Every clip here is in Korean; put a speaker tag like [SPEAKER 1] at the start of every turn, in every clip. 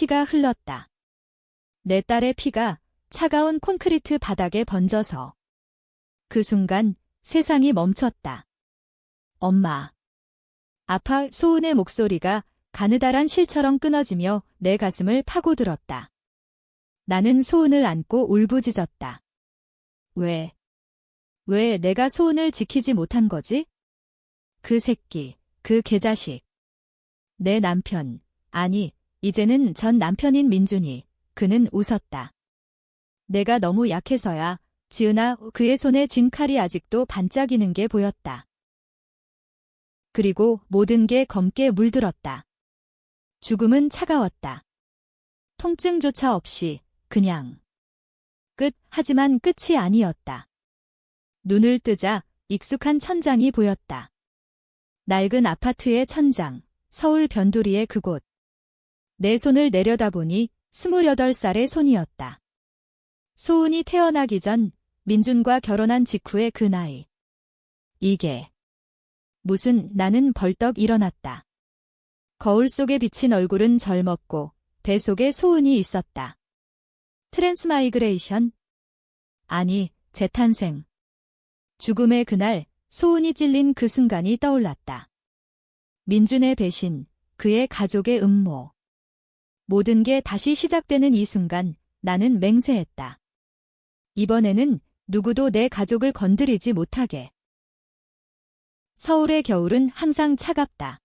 [SPEAKER 1] 피가 흘렀다. 내 딸의 피가 차가운 콘크리트 바닥에 번져서. 그 순간 세상이 멈췄다. 엄마. 아파 소은의 목소리가 가느다란 실처럼 끊어지며 내 가슴을 파고들었다. 나는 소은을 안고 울부짖었다. 왜 내가 소은을 지키지 못한 거지? 그 새끼, 그 개자식. 내 남편, 아니, 이제는 전 남편인 민준이, 그는 웃었다. 내가 너무 약해서야. 지은아, 그의 손에 쥔 칼이 아직도 반짝이는 게 보였다. 그리고 모든 게 검게 물들었다. 죽음은 차가웠다. 통증조차 없이 그냥 끝. 하지만 끝이 아니었다. 눈을 뜨자 익숙한 천장이 보였다. 낡은 아파트의 천장, 서울 변두리의 그곳. 내 손을 내려다보니 28살의 손이었다. 소은이 태어나기 전 민준과 결혼한 직후의 그 나이. 이게 무슨. 나는 벌떡 일어났다. 거울 속에 비친 얼굴은 젊었고 배 속에 소은이 있었다. 트랜스마이그레이션? 아니, 재탄생. 죽음의 그날 소은이 찔린 그 순간이 떠올랐다. 민준의 배신, 그의 가족의 음모. 모든 게 다시 시작되는 이 순간 나는 맹세했다. 이번에는 누구도 내 가족을 건드리지 못하게. 서울의 겨울은 항상 차갑다.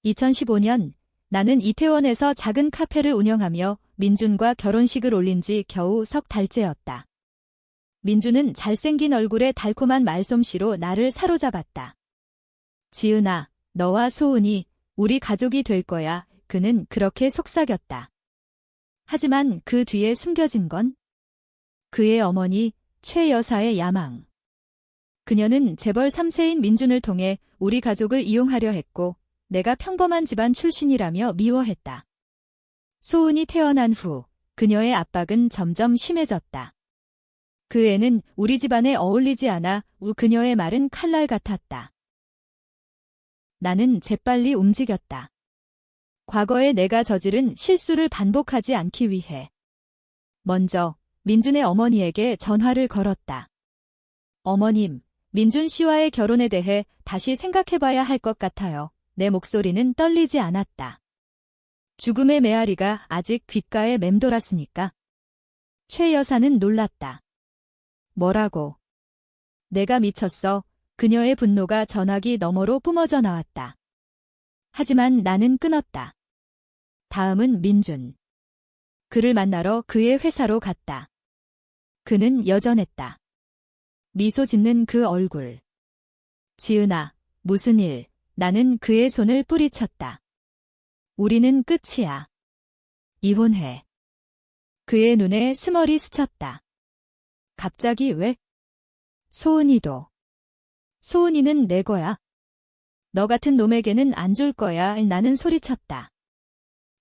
[SPEAKER 1] 2015년 나는 이태원에서 작은 카페를 운영하며 민준과 결혼식을 올린 지 겨우 석 달째였다. 민준은 잘생긴 얼굴에 달콤한 말솜씨로 나를 사로잡았다. 지은아, 너와 소은이 우리 가족이 될 거야. 그는 그렇게 속삭였다. 하지만 그 뒤에 숨겨진 건 그의 어머니 최 여사의 야망. 그녀는 재벌 3세인 민준을 통해 우리 가족을 이용하려 했고 내가 평범한 집안 출신이라며 미워했다. 소은이 태어난 후 그녀의 압박은 점점 심해졌다. 그 애는 우리 집안에 어울리지 않아. 그녀의 말은 칼날 같았다. 나는 재빨리 움직였다. 과거에 내가 저지른 실수를 반복하지 않기 위해. 먼저 민준의 어머니에게 전화를 걸었다. 어머님, 민준 씨와의 결혼에 대해 다시 생각해봐야 할 것 같아요. 내 목소리는 떨리지 않았다. 죽음의 메아리가 아직 귓가에 맴돌았으니까. 최 여사는 놀랐다. 뭐라고? 내가 미쳤어. 그녀의 분노가 전화기 너머로 뿜어져 나왔다. 하지만 나는 끊었다. 다음은 민준. 그를 만나러 그의 회사로 갔다. 그는 여전했다. 미소 짓는 그 얼굴. 지은아, 무슨 일? 나는 그의 손을 뿌리쳤다. 우리는 끝이야. 이혼해. 그의 눈에 스멀이 스쳤다. 갑자기 왜? 소은이도. 소은이는 내 거야. 너 같은 놈에게는 안 줄 거야. 나는 소리쳤다.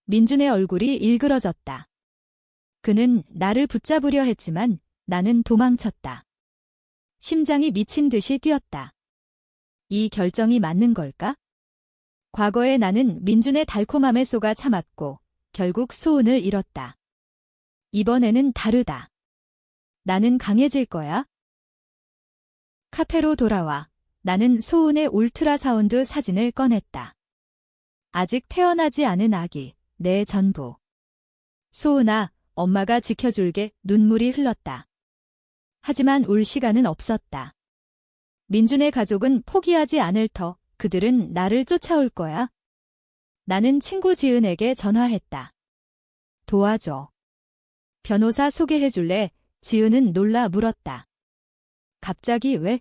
[SPEAKER 1] 민준의 얼굴이 일그러졌다. 그는 나를 붙잡으려 했지만 나는 도망쳤다. 심장이 미친 듯이 뛰었다. 이 결정이 맞는 걸까? 과거에 나는 민준의 달콤함에 속아 참았고 결국 소은을 잃었다. 이번에는 다르다. 나는 강해질 거야. 카페로 돌아와 나는 소은의 울트라사운드 사진을 꺼냈다. 아직 태어나지 않은 아기, 내 전부. 소은아, 엄마가 지켜줄게. 눈물이 흘렀다. 하지만 울 시간은 없었다. 민준의 가족은 포기하지 않을 터. 그들은 나를 쫓아올 거야. 나는 친구 지은에게 전화했다. 도와줘. 변호사 소개해줄래? 지은은 놀라 물었다. 갑자기 왜?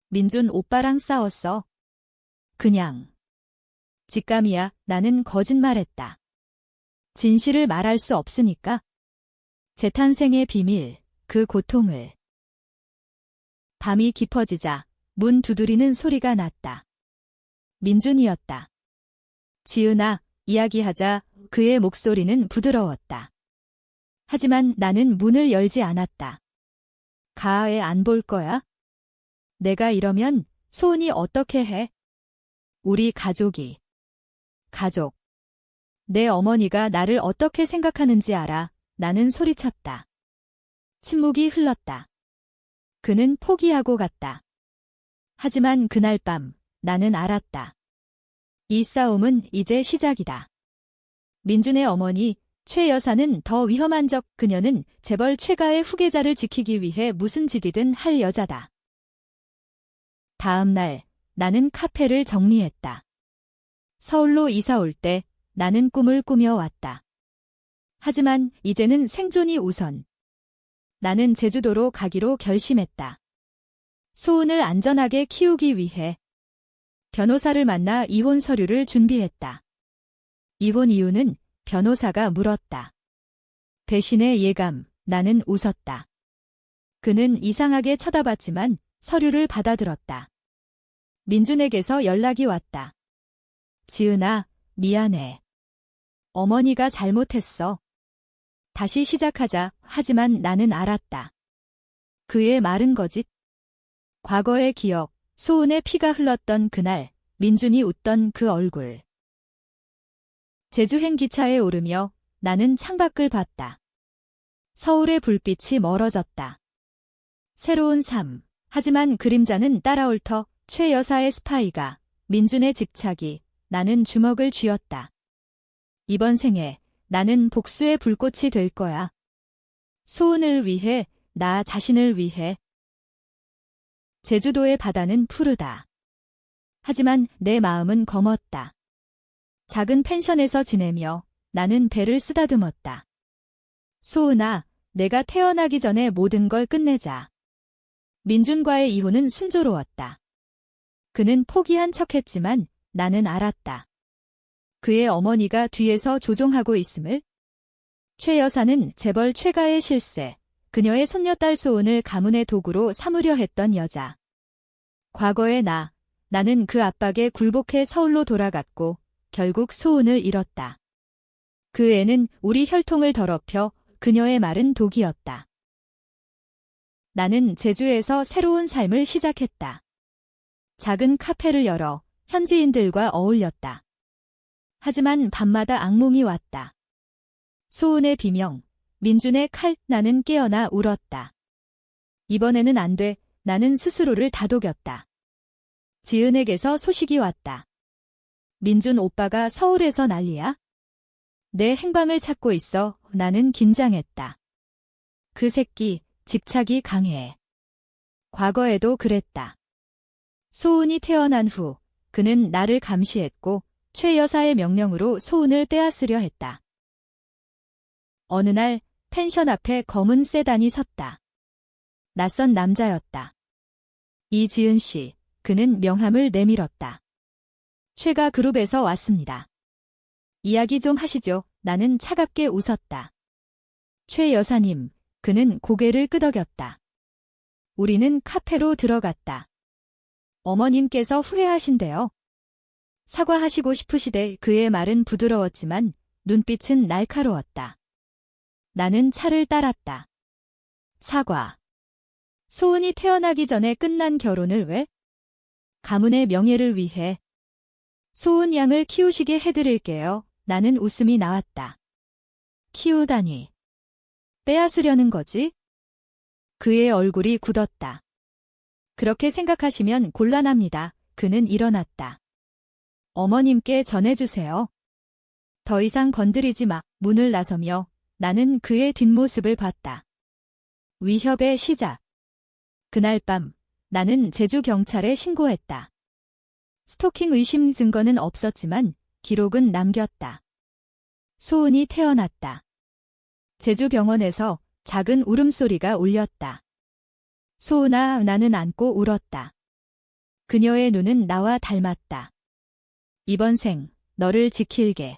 [SPEAKER 1] 민준 오빠랑 싸웠어. 그냥. 직감이야. 나는 거짓말했다. 진실을 말할 수 없으니까. 재탄생의 비밀, 그 고통을. 밤이 깊어지자 문 두드리는 소리가 났다. 민준이었다. 지은아, 이야기하자. 그의 목소리는 부드러웠다. 하지만 나는 문을 열지 않았다. 가아에 안 볼 거야? 내가 이러면 소은이 어떻게 해? 우리 가족이. 가족. 내 어머니가 나를 어떻게 생각하는지 알아. 나는 소리쳤다. 침묵이 흘렀다. 그는 포기하고 갔다. 하지만 그날 밤 나는 알았다. 이 싸움은 이제 시작이다. 민준의 어머니 최 여사는 더 위험한 적, 그녀는 재벌 최가의 후계자를 지키기 위해 무슨 짓이든 할 여자다. 다음 날 나는 카페를 정리했다. 서울로 이사 올 때 나는 꿈을 꾸며왔다. 하지만 이제는 생존이 우선. 나는 제주도로 가기로 결심했다. 소은을 안전하게 키우기 위해 변호사를 만나 이혼 서류를 준비했다. 이혼 이유는 변호사가 물었다. 배신의 예감, 나는 웃었다. 그는 이상하게 쳐다봤지만 서류를 받아들었다. 민준에게서 연락이 왔다. 지은아, 미안해. 어머니가 잘못했어. 다시 시작하자. 하지만 나는 알았다. 그의 말은 거짓. 과거의 기억, 소은의 피가 흘렀던 그날, 민준이 웃던 그 얼굴. 제주행 기차에 오르며 나는 창밖을 봤다. 서울의 불빛이 멀어졌다. 새로운 삶. 하지만 그림자는 따라올 터. 최 여사의 스파이가, 민준의 집착이. 나는 주먹을 쥐었다. 이번 생에 나는 복수의 불꽃이 될 거야. 소은을 위해, 나 자신을 위해. 제주도의 바다는 푸르다. 하지만 내 마음은 검었다. 작은 펜션에서 지내며 나는 배를 쓰다듬었다. 소은아, 내가 태어나기 전에 모든 걸 끝내자. 민준과의 이혼은 순조로웠다. 그는 포기한 척했지만 나는 알았다. 그의 어머니가 뒤에서 조종하고 있음을. 최 여사는 재벌 최가의 실세, 그녀의 손녀딸 소은을 가문의 도구로 삼으려 했던 여자. 과거의 나는 그 압박에 굴복해 서울로 돌아갔고 결국 소은을 잃었다. 그 애는 우리 혈통을 더럽혀. 그녀의 말은 독이었다. 나는 제주에서 새로운 삶을 시작했다. 작은 카페를 열어 현지인들과 어울렸다. 하지만 밤마다 악몽이 왔다. 소은의 비명, 민준의 칼, 나는 깨어나 울었다. 이번에는 안 돼. 나는 스스로를 다독였다. 지은에게서 소식이 왔다. 민준 오빠가 서울에서 난리야? 내 행방을 찾고 있어. 나는 긴장했다. 그 새끼, 집착이 강해. 과거에도 그랬다. 소은이 태어난 후 그는 나를 감시했고 최 여사의 명령으로 소은을 빼앗으려 했다. 어느 날 펜션 앞에 검은 세단이 섰다. 낯선 남자였다. 이지은 씨, 그는 명함을 내밀었다. 최가 그룹에서 왔습니다. 이야기 좀 하시죠. 나는 차갑게 웃었다. 최 여사님, 그는 고개를 끄덕였다. 우리는 카페로 들어갔다. 어머님께서 후회하신대요. 사과하시고 싶으시대. 그의 말은 부드러웠지만 눈빛은 날카로웠다. 나는 차를 따랐다. 사과. 소은이 태어나기 전에 끝난 결혼을 왜? 가문의 명예를 위해. 소은 양을 키우시게 해드릴게요. 나는 웃음이 나왔다. 키우다니. 빼앗으려는 거지? 그의 얼굴이 굳었다. 그렇게 생각하시면 곤란합니다. 그는 일어났다. 어머님께 전해주세요. 더 이상 건드리지 마. 문을 나서며 나는 그의 뒷모습을 봤다. 위협의 시작. 그날 밤 나는 제주 경찰에 신고했다. 스토킹 의심 증거는 없었지만 기록은 남겼다. 소은이 태어났다. 제주 병원에서 작은 울음소리가 울렸다. 소은아, 나는 안고 울었다. 그녀의 눈은 나와 닮았다. 이번 생 너를 지킬게.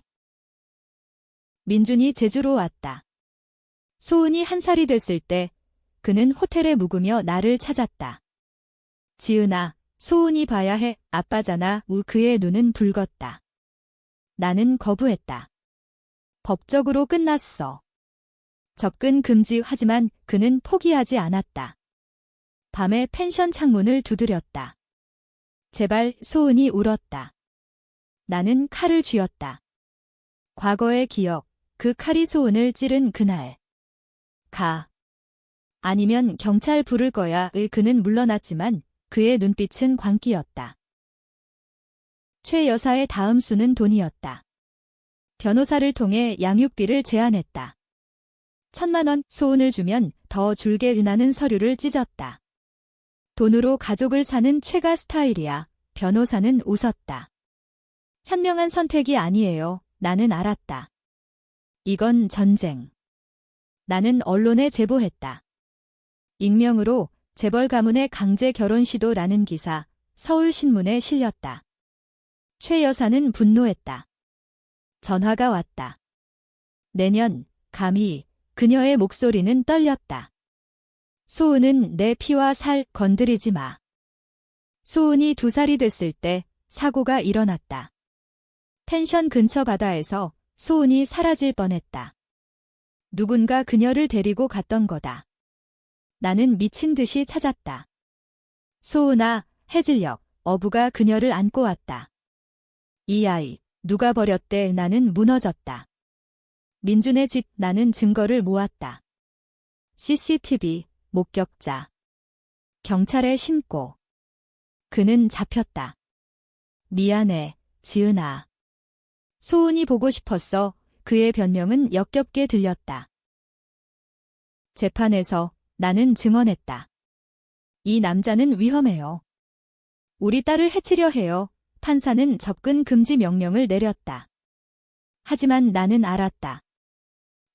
[SPEAKER 1] 민준이 제주로 왔다. 소은이 1살이 됐을 때 그는 호텔에 묵으며 나를 찾았다. 지은아, 소은이 봐야 해. 아빠잖아. 그의 눈은 붉었다. 나는 거부했다. 법적으로 끝났어. 접근 금지. 하지만 그는 포기하지 않았다. 밤에 펜션 창문을 두드렸다. 제발. 소은이 울었다. 나는 칼을 쥐었다. 과거의 기억, 그 칼이 소은을 찌른 그날. 가. 아니면 경찰 부를 거야.을 그는 물러났지만 그의 눈빛은 광기였다. 최 여사의 다음 수는 돈이었다. 변호사를 통해 양육비를 제안했다. 1,000만 원 소은을 주면 더 줄게 은하는 서류를 찢었다. 돈으로 가족을 사는 최가 스타일이야. 변호사는 웃었다. 현명한 선택이 아니에요. 나는 알았다. 이건 전쟁. 나는 언론에 제보했다. 익명으로 재벌 가문의 강제 결혼 시도라는 기사 서울신문에 실렸다. 최 여사는 분노했다. 전화가 왔다. 내년, 감히 그녀의 목소리는 떨렸다. 소은은 내 피와 살 건드리지 마. 소은이 2살이 됐을 때 사고가 일어났다. 펜션 근처 바다에서 소은이 사라질 뻔했다. 누군가 그녀를 데리고 갔던 거다. 나는 미친 듯이 찾았다. 소은아, 해질녘, 어부가 그녀를 안고 왔다. 이 아이, 누가 버렸대. 나는 무너졌다. 민준의 집. 나는 증거를 모았다. CCTV, 목격자. 경찰에 신고. 그는 잡혔다. 미안해, 지은아. 소은이 보고 싶었어. 그의 변명은 역겹게 들렸다. 재판에서 나는 증언했다. 이 남자는 위험해요. 우리 딸을 해치려 해요. 판사는 접근 금지 명령을 내렸다. 하지만 나는 알았다.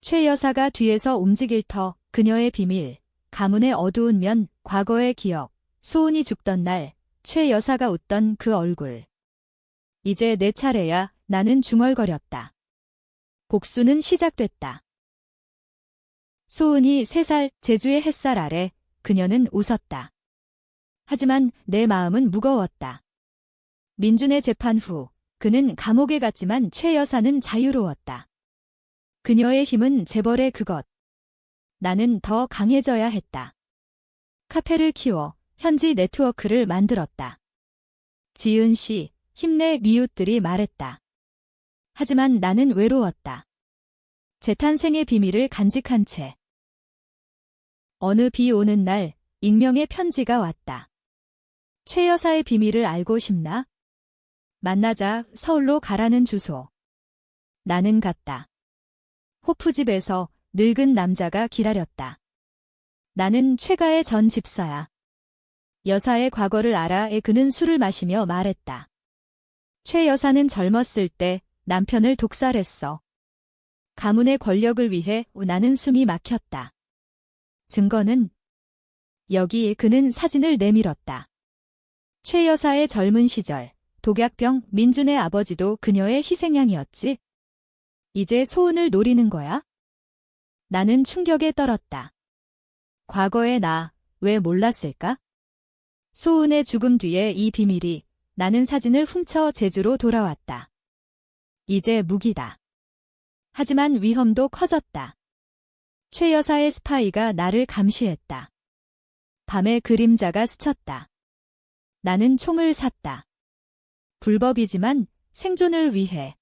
[SPEAKER 1] 최 여사가 뒤에서 움직일 터, 그녀의 비밀, 가문의 어두운 면, 과거의 기억, 소은이 죽던 날, 최 여사가 웃던 그 얼굴. 이제 내 차례야. 나는 중얼거렸다. 복수는 시작됐다. 소은이 3살, 제주의 햇살 아래 그녀는 웃었다. 하지만 내 마음은 무거웠다. 민준의 재판 후 그는 감옥에 갔지만 최 여사는 자유로웠다. 그녀의 힘은 재벌의 그것. 나는 더 강해져야 했다. 카페를 키워 현지 네트워크를 만들었다. 지은 씨, 힘내. 미웃들이 말했다. 하지만 나는 외로웠다. 재탄생의 비밀을 간직한 채. 어느 비 오는 날 익명의 편지가 왔다. 최 여사의 비밀을 알고 싶나? 만나자. 서울로 가라는 주소. 나는 갔다. 호프집에서 늙은 남자가 기다렸다. 나는 최가의 전 집사야. 여사의 과거를 알아. 그는 술을 마시며 말했다. 최 여사는 젊었을 때 남편을 독살했어. 가문의 권력을 위해. 나는 숨이 막혔다. 증거는? 여기. 그는 사진을 내밀었다. 최 여사의 젊은 시절, 독약병. 민준의 아버지도 그녀의 희생양이었지. 이제 소은을 노리는 거야? 나는 충격에 떨었다. 과거의 나, 왜 몰랐을까? 소은의 죽음 뒤에 이 비밀이. 나는 사진을 훔쳐 제주로 돌아왔다. 이제 무기다. 하지만 위험도 커졌다. 최 여사의 스파이가 나를 감시했다. 밤에 그림자가 스쳤다. 나는 총을 샀다. 불법이지만 생존을 위해.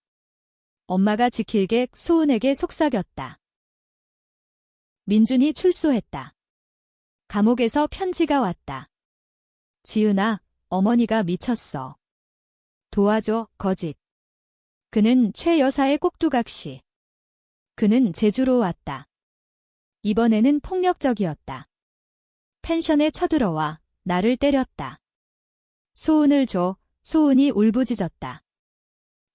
[SPEAKER 1] 엄마가 지킬게. 소은에게 속삭였다. 민준이 출소했다. 감옥에서 편지가 왔다. 지은아, 어머니가 미쳤어. 도와줘. 거짓. 그는 최 여사의 꼭두각시. 그는 제주로 왔다. 이번에는 폭력적이었다. 펜션에 쳐들어와 나를 때렸다. 소은을 줘. 소은이 울부짖었다.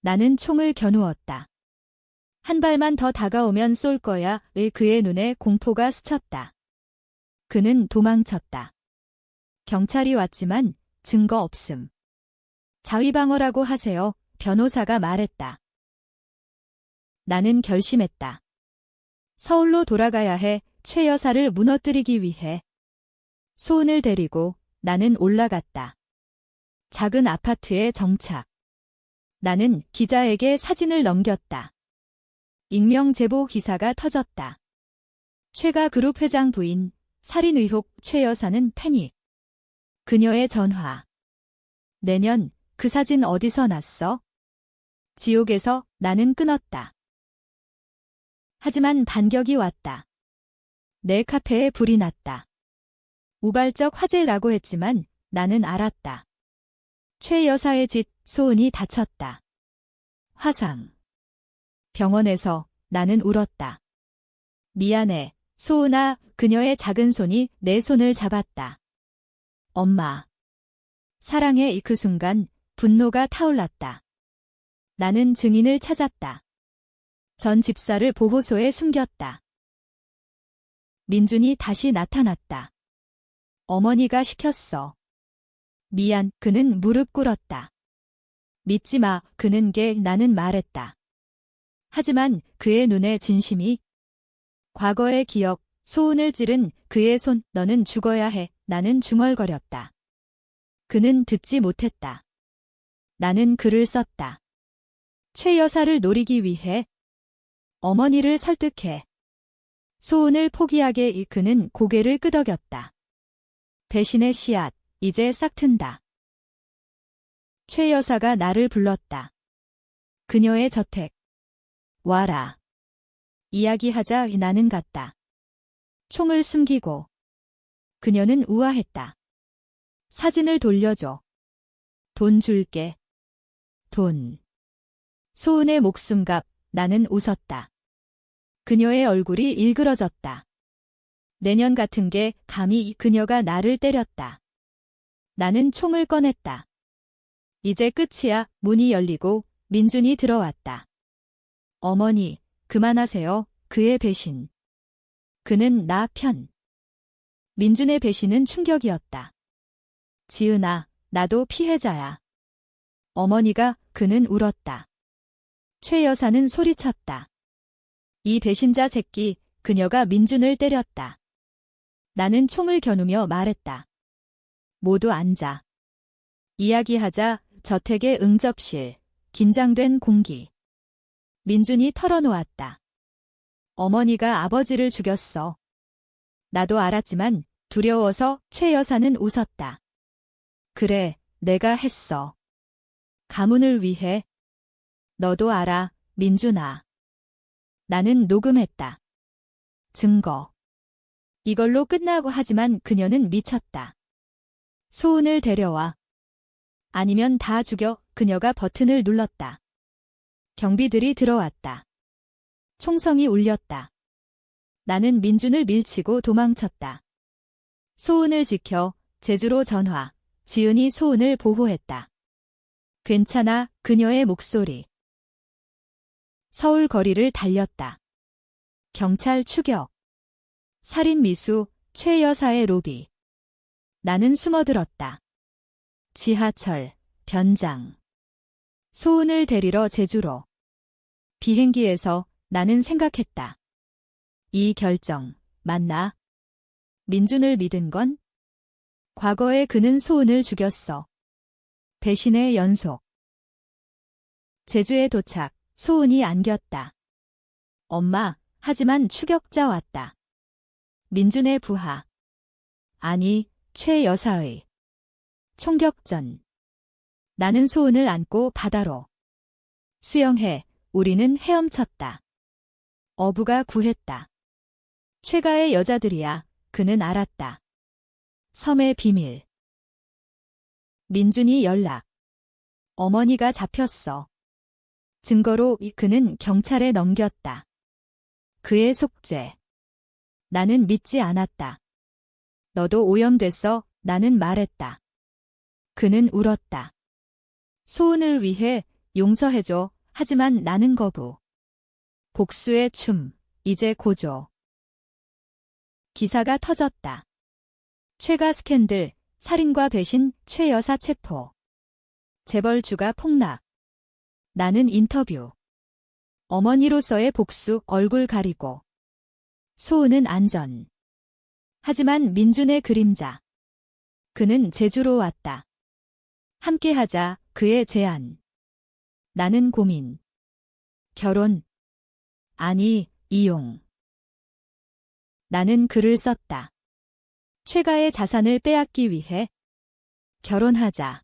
[SPEAKER 1] 나는 총을 겨누었다. 한 발만 더 다가오면 쏠 거야. 그의 눈에 공포가 스쳤다. 그는 도망쳤다. 경찰이 왔지만 증거 없음. 자위방어라고 하세요. 변호사가 말했다. 나는 결심했다. 서울로 돌아가야 해. 최 여사를 무너뜨리기 위해. 소은을 데리고 나는 올라갔다. 작은 아파트에 정착. 나는 기자에게 사진을 넘겼다. 익명 제보 기사가 터졌다. 최가 그룹 회장 부인, 살인 의혹. 최 여사는 패닉. 그녀의 전화. 내년 그 사진 어디서 났어? 지옥에서. 나는 끊었다. 하지만 반격이 왔다. 내 카페에 불이 났다. 우발적 화재라고 했지만 나는 알았다. 최 여사의 집 소은이 다쳤다. 화상. 병원에서 나는 울었다. 미안해, 소은아. 그녀의 작은 손이 내 손을 잡았다. 엄마. 사랑해. 그 순간 분노가 타올랐다. 나는 증인을 찾았다. 전 집사를 보호소에 숨겼다. 민준이 다시 나타났다. 어머니가 시켰어. 미안. 그는 무릎 꿇었다. 믿지 마. 그는 나는 말했다. 하지만 그의 눈에 진심이. 과거의 기억, 소은을 찌른 그의 손. 너는 죽어야 해. 나는 중얼거렸다. 그는 듣지 못했다. 나는 글을 썼다. 최 여사를 노리기 위해. 어머니를 설득해. 소은을 포기하게. 그는 고개를 끄덕였다. 배신의 씨앗, 이제 싹튼다. 최 여사가 나를 불렀다. 그녀의 저택. 와라. 이야기하자. 나는 갔다. 총을 숨기고. 그녀는 우아했다. 사진을 돌려줘. 돈 줄게. 돈. 소은의 목숨값. 나는 웃었다. 그녀의 얼굴이 일그러졌다. 내년 같은 게 감히. 그녀가 나를 때렸다. 나는 총을 꺼냈다. 이제 끝이야. 문이 열리고 민준이 들어왔다. 어머니, 그만하세요. 그의 배신. 그는 나 편. 민준의 배신은 충격이었다. 지은아, 나도 피해자야. 어머니가. 그는 울었다. 최 여사는 소리쳤다. 이 배신자 새끼. 그녀가 민준을 때렸다. 나는 총을 겨누며 말했다. 모두 앉아. 이야기하자. 저택의 응접실. 긴장된 공기. 민준이 털어놓았다. 어머니가 아버지를 죽였어. 나도 알았지만 두려워서. 최 여사는 웃었다. 그래, 내가 했어. 가문을 위해. 너도 알아, 민준아. 나는 녹음했다. 증거. 이걸로 끝나고. 하지만 그녀는 미쳤다. 소은을 데려와. 아니면 다 죽여. 그녀가 버튼을 눌렀다. 경비들이 들어왔다. 총성이 울렸다. 나는 민준을 밀치고 도망쳤다. 소은을 지켜. 제주로 전화. 지은이 소은을 보호했다. 괜찮아. 그녀의 목소리. 서울 거리를 달렸다. 경찰 추격. 살인 미수. 최 여사의 로비. 나는 숨어들었다. 지하철. 변장. 소은을 데리러 제주로. 비행기에서 나는 생각했다. 이 결정 맞나? 민준을 믿은 건? 과거에 그는 소은을 죽였어. 배신의 연속. 제주에 도착. 소은이 안겼다. 엄마. 하지만 추격자 왔다. 민준의 부하. 아니, 최 여사의. 총격전. 나는 소은을 안고 바다로. 수영해. 우리는 헤엄쳤다. 어부가 구했다. 최가의 여자들이야. 그는 알았다. 섬의 비밀. 민준이 연락. 어머니가 잡혔어. 증거로. 그는 경찰에 넘겼다. 그의 속죄. 나는 믿지 않았다. 너도 오염됐어. 나는 말했다. 그는 울었다. 소은을 위해 용서해줘. 하지만 나는 거부. 복수의 춤. 이제 고조. 기사가 터졌다. 최가 스캔들. 살인과 배신. 최 여사 체포. 재벌주가 폭락. 나는 인터뷰. 어머니로서의 복수. 얼굴 가리고. 소은은 안전. 하지만 민준의 그림자. 그는 제주로 왔다. 함께하자. 그의 제안. 나는 고민. 결혼. 아니, 이용. 나는 글을 썼다. 최가의 자산을 빼앗기 위해. 결혼하자.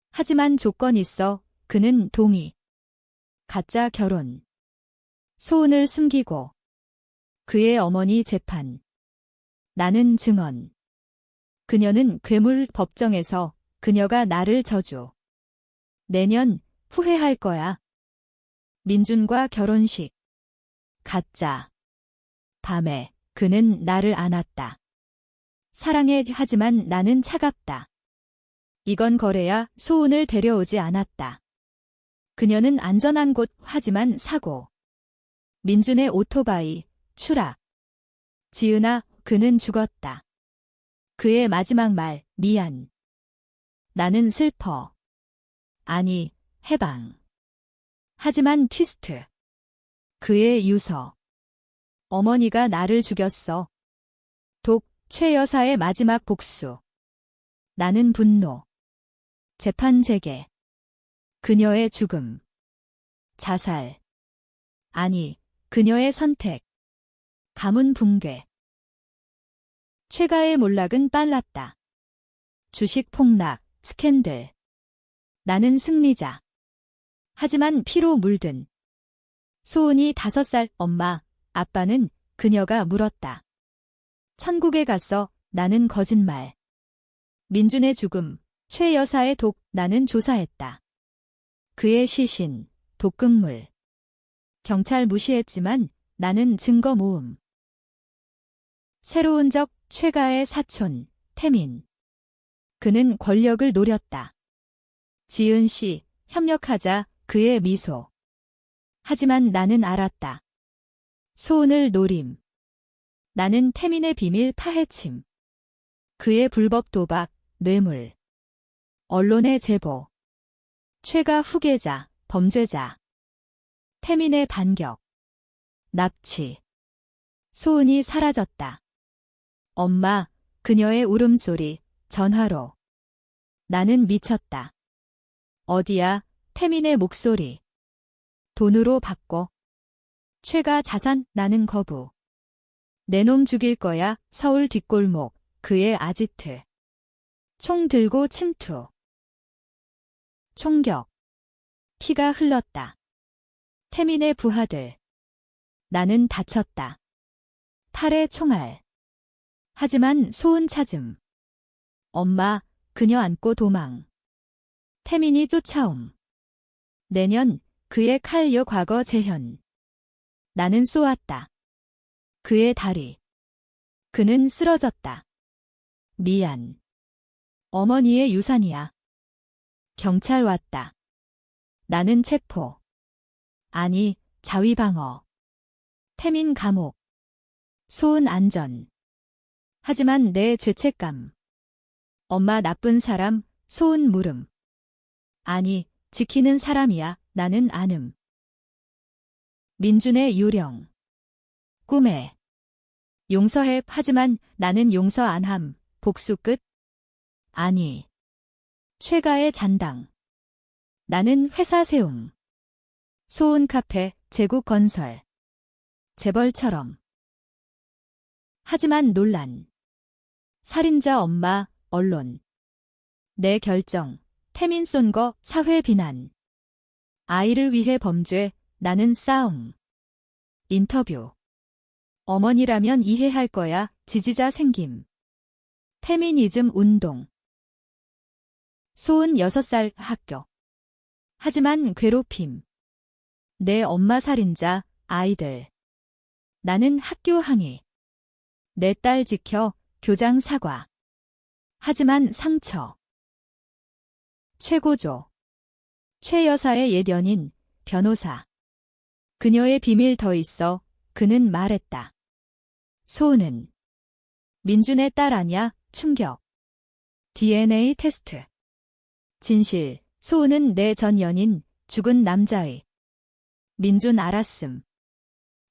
[SPEAKER 1] 하지만 조건 있어. 그는 동의. 가짜 결혼. 소은을 숨기고. 그의 어머니 재판. 나는 증언. 그녀는 괴물 법정에서 그녀가 나를 저주. 내년 후회할 거야. 민준과 결혼식. 가짜. 밤에 그는 나를 안았다. 사랑해 하지만 나는 차갑다. 이건 거래야 소은을 데려오지 않았다. 그녀는 안전한 곳 하지만 사고. 민준의 오토바이 추락. 지은아, 그는 죽었다. 그의 마지막 말, 미안. 나는 슬퍼. 아니, 해방. 하지만 트위스트. 그의 유서. 어머니가 나를 죽였어. 독, 최 여사의 마지막 복수. 나는 분노. 재판 재개. 그녀의 죽음. 자살. 아니, 그녀의 선택. 가문 붕괴. 최가의 몰락은 빨랐다. 주식 폭락, 스캔들. 나는 승리자. 하지만 피로 물든. 소은이 5살, 엄마, 아빠는 그녀가 물었다. 천국에 갔어, 나는 거짓말. 민준의 죽음, 최 여사의 독, 나는 조사했다. 그의 시신, 독극물. 경찰 무시했지만 나는 증거 모음. 새로운 적, 최가의 사촌, 태민. 그는 권력을 노렸다. 지은 씨, 협력하자, 그의 미소. 하지만 나는 알았다. 소은을 노림. 나는 태민의 비밀 파헤침. 그의 불법 도박, 뇌물. 언론의 제보. 최가 후계자, 범죄자. 태민의 반격. 납치. 소은이 사라졌다. 엄마, 그녀의 울음소리, 전화로. 나는 미쳤다. 어디야, 태민의 목소리. 돈으로 바꿔. 최가 자산, 나는 거부. 내 놈 죽일 거야, 서울 뒷골목, 그의 아지트. 총 들고 침투. 총격. 피가 흘렀다. 태민의 부하들. 나는 다쳤다. 팔에 총알. 하지만 소은 찾음. 엄마, 그녀 안고 도망. 태민이 쫓아옴. 내년 그의 칼요 과거 재현. 나는 쏘았다. 그의 다리. 그는 쓰러졌다. 미안. 어머니의 유산이야. 경찰 왔다. 나는 체포. 아니, 자위방어. 태민 감옥. 소은 안전. 하지만 내 죄책감. 엄마 나쁜 사람, 소은 물음. 아니, 지키는 사람이야, 나는 안음. 민준의 유령. 꿈에. 용서해, 하지만 나는 용서 안 함. 복수 끝? 아니. 최가의 잔당. 나는 회사 세움. 소은 카페, 제국 건설. 재벌처럼. 하지만 논란. 살인자 엄마, 언론. 내 결정. 태민 쏜 거, 사회 비난. 아이를 위해 범죄, 나는 싸움. 인터뷰. 어머니라면 이해할 거야, 지지자 생김. 페미니즘 운동. 소은 6살 학교. 하지만 괴롭힘. 내 엄마 살인자, 아이들. 나는 학교 항의. 내 딸 지켜, 교장 사과. 하지만 상처. 최고조. 최 여사의 옛 연인, 변호사. 그녀의 비밀 더 있어, 그는 말했다. 소은은. 민준의 딸 아냐, 충격. DNA 테스트. 진실, 소은은 내 전 연인, 죽은 남자의. 민준 알았음.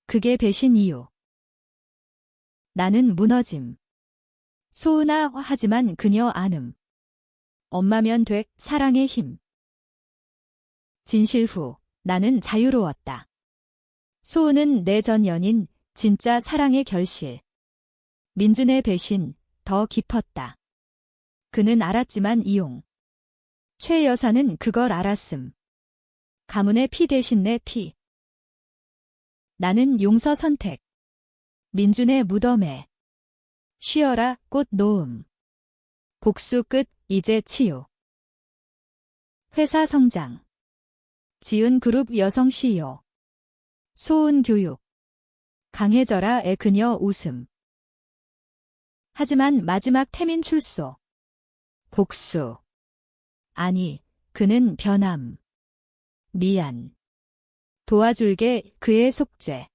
[SPEAKER 1] 그게 배신 이유. 나는 무너짐. 소은아, 하지만 그녀 안음. 엄마면 돼, 사랑의 힘. 진실 후, 나는 자유로웠다. 소은은 내 전 연인, 진짜 사랑의 결실. 민준의 배신, 더 깊었다. 그는 알았지만 이용. 최 여사는 그걸 알았음. 가문의 피 대신 내 피. 나는 용서 선택. 민준의 무덤에. 쉬어라 꽃 놓음. 복수 끝 이제 치유. 회사 성장. 지은 그룹 여성 CEO. 소은 교육. 강해져라의 그녀 웃음. 하지만 마지막 태민 출소. 복수. 아니, 그는 변함. 미안. 도와줄게 그의 속죄.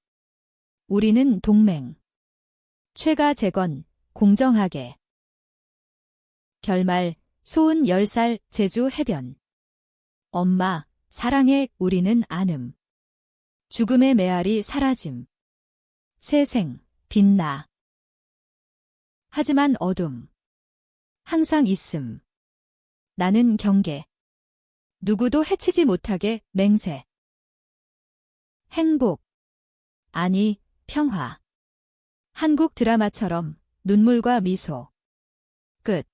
[SPEAKER 1] 우리는 동맹. 최가 재건, 공정하게. 결말, 소은 10살 제주 해변. 엄마, 사랑해 우리는 안음. 죽음의 메아리 사라짐. 새생, 빛나. 하지만 어둠. 항상 있음. 나는 경계. 누구도 해치지 못하게 맹세. 행복. 아니, 평화. 한국 드라마처럼 눈물과 미소. 끝.